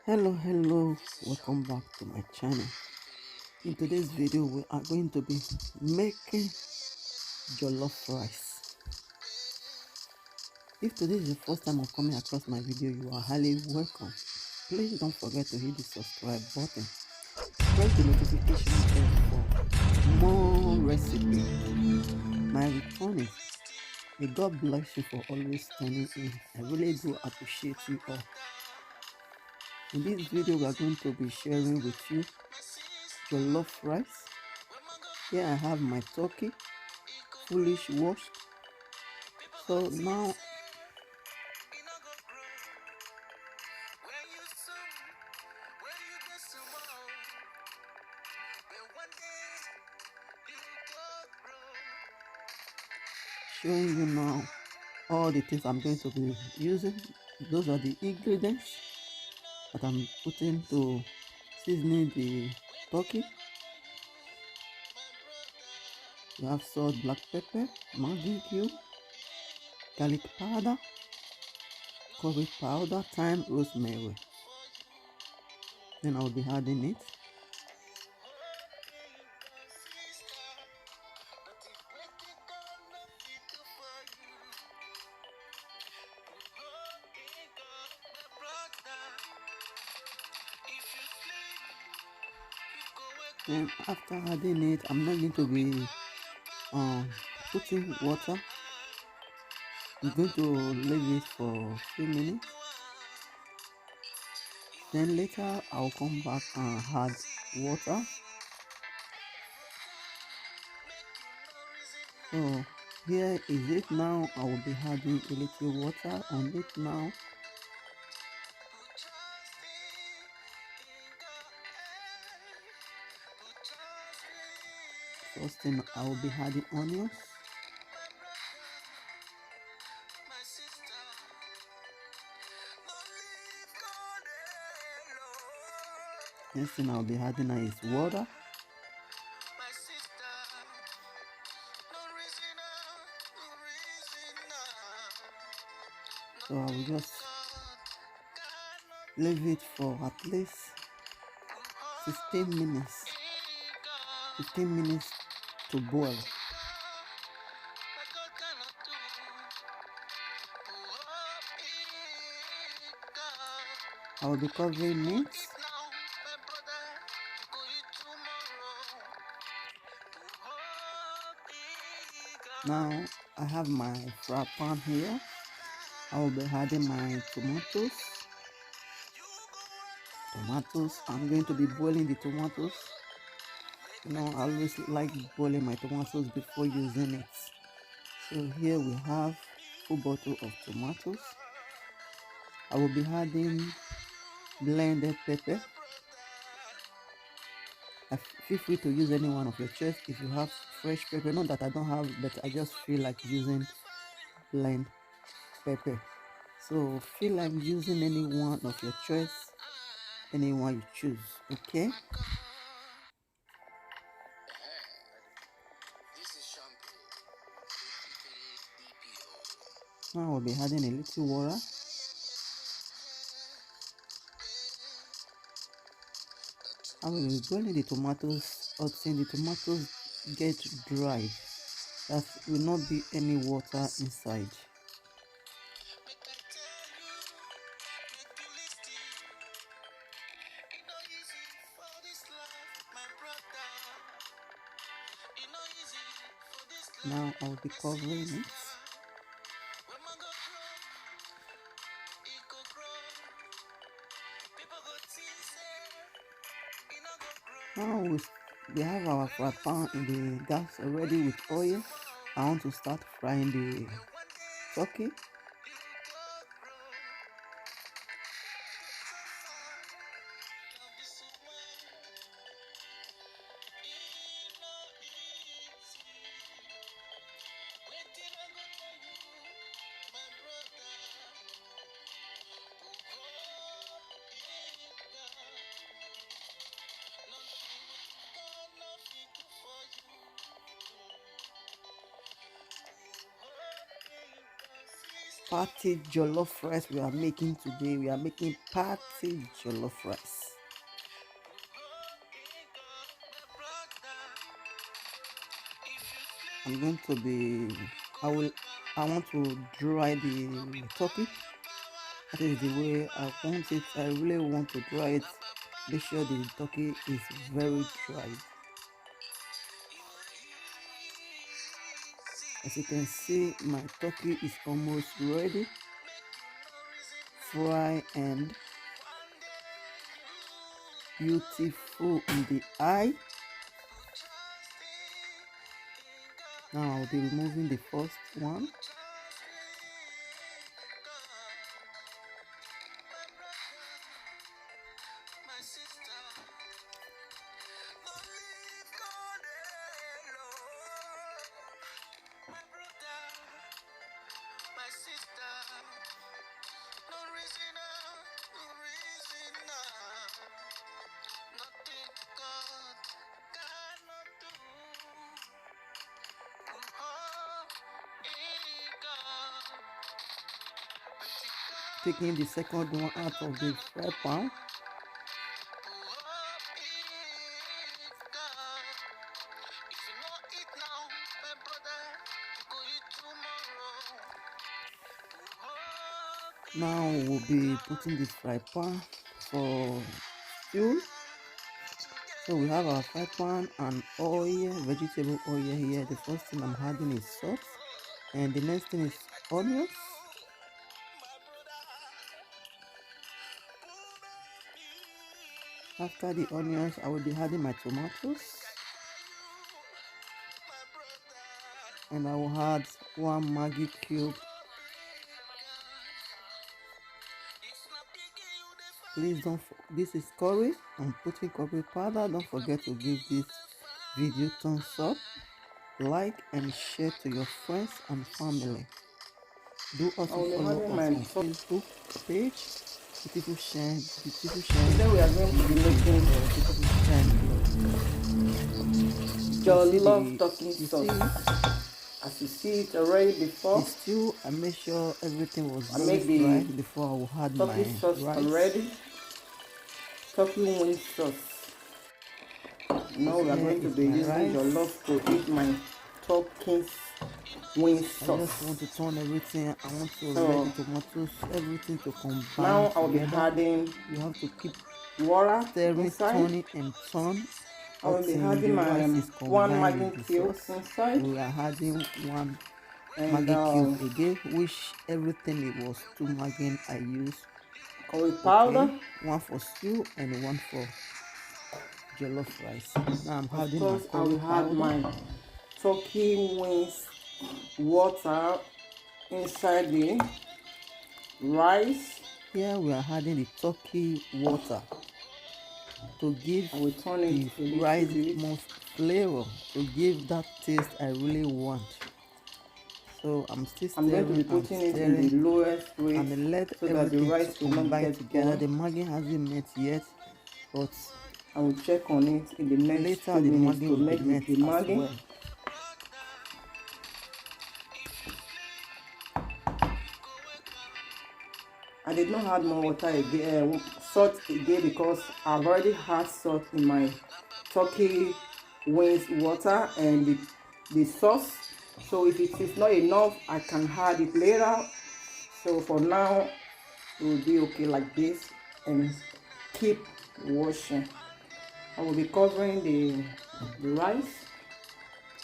Hello, welcome back to my channel. In today's video we are going to be making jollof rice. If today is the first time of coming across my video, you are highly welcome. Please don't forget to hit the subscribe button, press the notification bell for more recipe. My return is may God bless you for always turning in. I really do appreciate you all. In this video we are going to be sharing with you jollof rice. Here I have my turkey, foolish washed. So now showing you now all the things I'm going to be using. Those are the ingredients that I'm putting to seasoning the turkey. You have salt, black pepper, Maggi cube, garlic powder, curry powder, thyme, rosemary. Then I'll be adding it. Then after adding it, I'm not going to be putting water. I'm going to leave it for a few minutes. Then later I'll come back and add water. So here is it now. I will be adding a little water on it now. First thing I will be adding onions. Next thing I'll be adding is water. So I will just leave it for at least 15 minutes. 15 minutes to boil. I will be covering it. Now I have my fry pan here. I will be adding my tomatoes. I'm going to be boiling the tomatoes. You know, I always like boiling my tomatoes before using it. So here we have full bottle of tomatoes. I will be adding blended pepper. Feel free to use any one of your choice. If you have fresh pepper, not that I don't have, but I just feel like using blend pepper. So feel like using any one of your choice, any one you choose. Okay. Now I'll be adding a little water. I will be boiling the tomatoes until the tomatoes get dry. That will not be any water inside. Now I'll be covering it. Now we have our fry pan in the gas already with oil. I want to start frying the turkey. party jollof rice we are making today. We are making party jollof rice. I'm going to be, I want to dry the turkey. That is the way I want it. I really want to dry it. Make sure the turkey is very dry. As you can see, my turkey is almost ready. Fry and beautiful in the eye. Now I'll be removing the first one. Taking the second one out of the fry pan. Now we'll be putting this fry pan for stew. So we have our fry pan and oil, vegetable oil here. The first thing I'm adding is salt, and the next thing is onions. After the onions, I will be adding my tomatoes, and I will add one Maggi cube. Please don't, this is curry. I'm putting curry powder. Don't forget to give this video thumbs up, like and share to your friends and family. Do also follow us on Facebook page. Beautiful Shine. Today we are going to be making jollof turkey sauce. As you see it already before. The stew, I made sure everything was dry before I will add my sauce rice. Already. Turkey wing sauce. Now we are going to be using jollof to eat my turkey wing sauce. I just want to turn everything. I want to add the tomatoes, everything to combine. Now I'll be adding. You have to keep water stirring, turning and turn. I will be adding my one Maggi cube inside. We are adding one Maggi cube again, which everything it was 2 Maggi I used. Curry powder. One for stew and one for jollof rice. Now I'm adding my I will add my turkey wings water inside the rice. Here we are adding the turkey water to give the rice more flavor, to give that taste I really want. So I'm going to be putting it in the lowest way and let so that the rice will not get together. The Maggi hasn't met yet, but I will check on it in the next 2 minutes to make the Maggi. Well. I did not add more water again, salt again, because I've already had salt in my turkey wings water and the sauce. So if it is not enough, I can add it later. So for now, it will be okay like this, and keep washing. I will be covering the rice.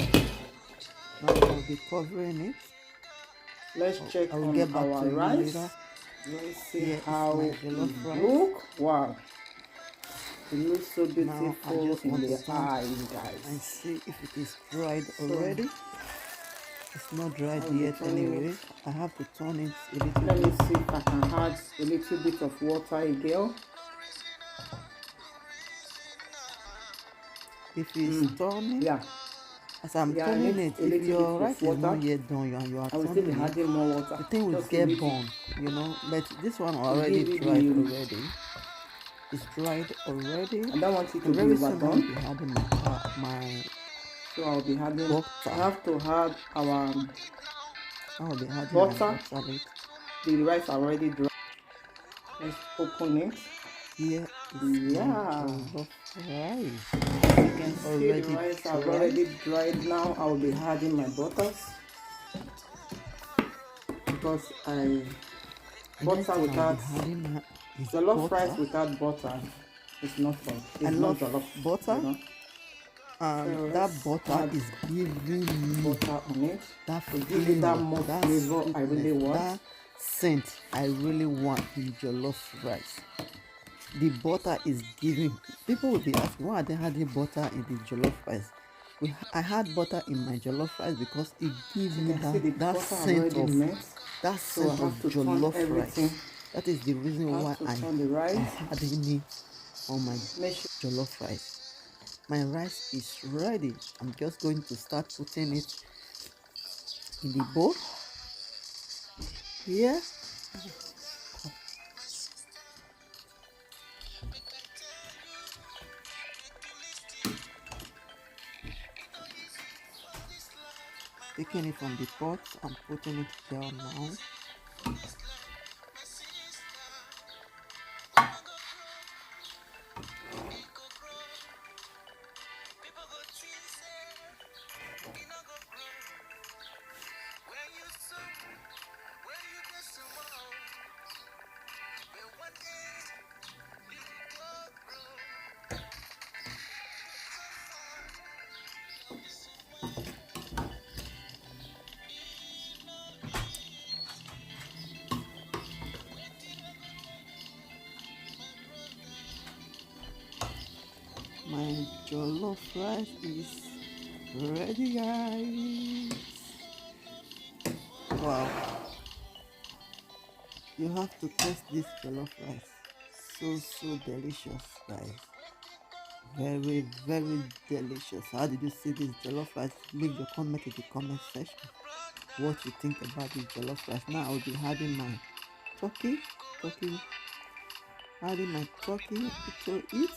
Now I will be covering it. Let's check on our rice. Let's see how it looks. Wow, it looks so beautiful in the eyes, guys. And see if it is dried already. It's not dried yet anyway. I have to turn it a little bit. Let me see if I can add a little bit of water again. If it's turning, yeah. As I'm turning it, if your rice is not yet done and you are turning it, adding more water, the thing will get burned, you know. But this one already dried already. It's dried already. I don't want it to very be soon I'll overdone. be adding my So I'll be adding butter. I have to add our I will be adding butter. my butter. the rice already dry. Let's open it. Here is my jollof rice. You can see the rice have dry. already dried. Now I will be adding my butters because butter without jollof rice without butter is not fun. It's not jollof butter. You know? And that butter is giving me butter on it. that give it that more that flavor I really want. that scent I really want in jollof rice. The butter is giving. People will be asking, why are they adding butter in the jollof rice? I had butter in my jollof rice because it gives me that scent of jollof rice. That is the reason why I'm adding it on my jollof rice. My rice is ready. I'm just going to start putting it in the bowl. Here. Taking it from the pot, I'm putting it down now. My jollof rice is ready, guys. Wow, you have to taste this jollof rice. So delicious, guys. Very delicious. How did you see this jollof rice? Leave your comment in the comment section what you think about this jollof rice. Now I'll be adding my turkey adding my turkey to it.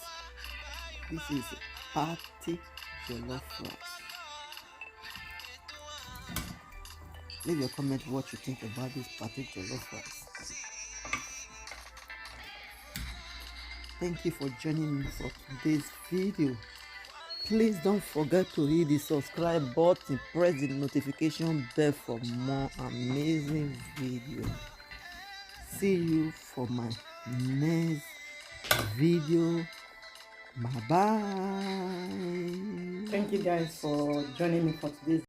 This is party jollof rice. Leave your comment what you think about this party jollof rice. Thank you for joining me for today's video. Please don't forget to hit the subscribe button, press the notification bell for more amazing videos. See you for my next video. Bye bye. Thank you guys for joining me for today's